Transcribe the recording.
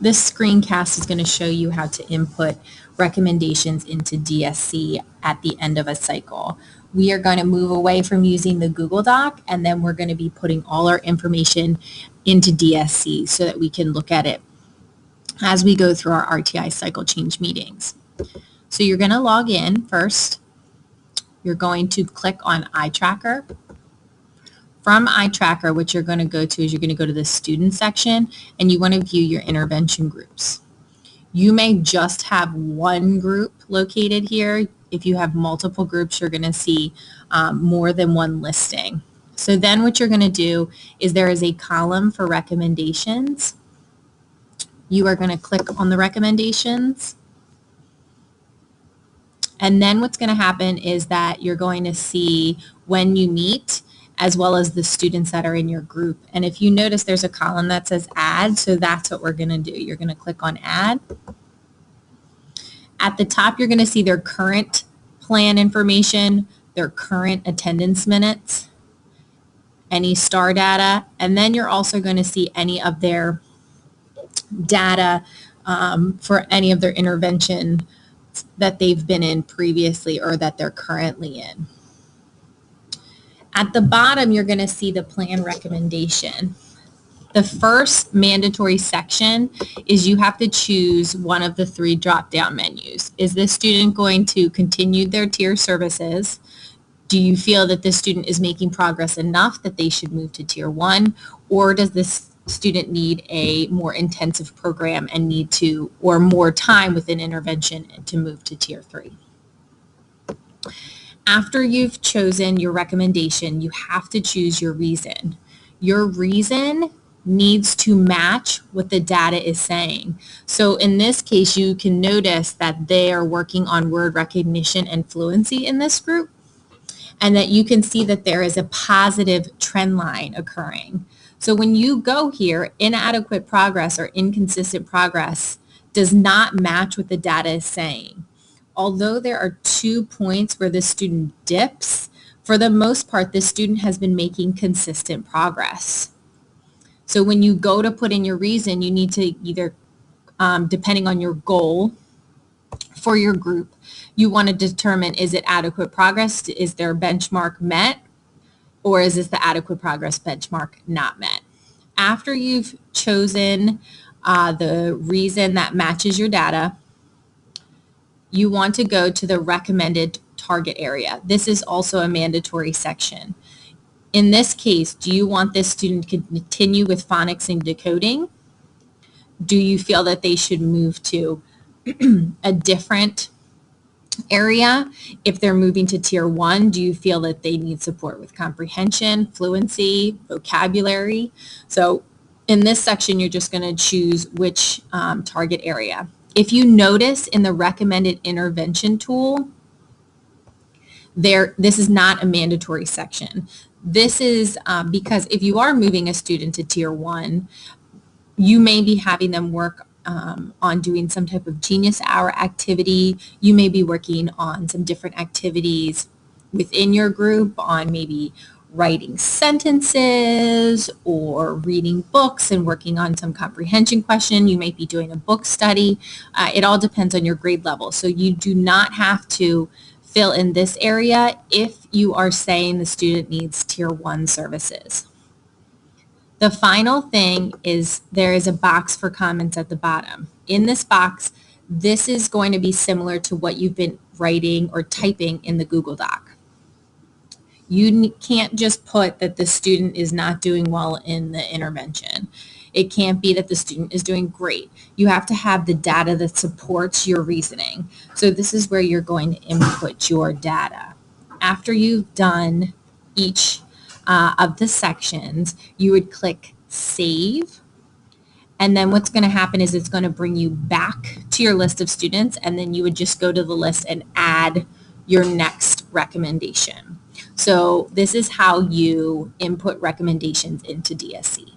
This screencast is going to show you how to input recommendations into DSC at the end of a cycle. We are going to move away from using the Google Doc, and then we're going to be putting all our information into DSC so that we can look at it as we go through our RTI cycle change meetings. So you're going to log in first. You're going to click on iTracker. From iTracker, what you're going to go to is you're going to go to the student section, and you want to view your intervention groups. You may just have one group located here. If you have multiple groups, you're going to see more than one listing. So then what you're going to do is there is a column for recommendations. You are going to click on the recommendations. And then what's going to happen is that you're going to see when you meet, as well as the students that are in your group. And if you notice, there's a column that says add, so that's what we're going to do. You're going to click on add. At the top, you're going to see their current plan information, their current attendance minutes, any STAR data, and then you're also going to see any of their data for any of their intervention that they've been in previously or that they're currently in. At the bottom, you're going to see the plan recommendation. The first mandatory section is you have to choose one of the 3 drop-down menus. Is this student going to continue their tier services? Do you feel that this student is making progress enough that they should move to tier 1? Or does this student need a more intensive program and need to, or more time within intervention to move to tier 3? After you've chosen your recommendation, you have to choose your reason. Your reason needs to match what the data is saying. So in this case, you can notice that they are working on word recognition and fluency in this group, and that you can see that there is a positive trend line occurring. So when you go here, inadequate progress or inconsistent progress does not match what the data is saying. Although there are 2 points where the student dips, for the most part, this student has been making consistent progress. So when you go to put in your reason, you need to either, depending on your goal for your group, you want to determine, is it adequate progress? Is their benchmark met? Or is this the adequate progress benchmark not met? After you've chosen the reason that matches your data, you want to go to the recommended target area. This is also a mandatory section. In this case, do you want this student to continue with phonics and decoding? Do you feel that they should move to a different area? If they're moving to tier 1, do you feel that they need support with comprehension, fluency, vocabulary? So in this section, you're just going to choose which target area. If you notice in the recommended intervention tool, this is not a mandatory section. This is because if you are moving a student to tier 1, you may be having them work on doing some type of Genius Hour activity. You may be working on some different activities within your group on maybe writing sentences or reading books and working on some comprehension question. You may be doing a book study. It all depends on your grade level. So you do not have to fill in this area if you are saying the student needs tier 1 services. The final thing is there is a box for comments at the bottom. In this box, this is going to be similar to what you've been writing or typing in the Google Doc. You can't just put that the student is not doing well in the intervention. It can't be that the student is doing great. You have to have the data that supports your reasoning. So this is where you're going to input your data. After you've done each of the sections, you would click Save. And then what's going to happen is it's going to bring you back to your list of students, and then you would just go to the list and add your next recommendation. So this is how you input recommendations into DSC.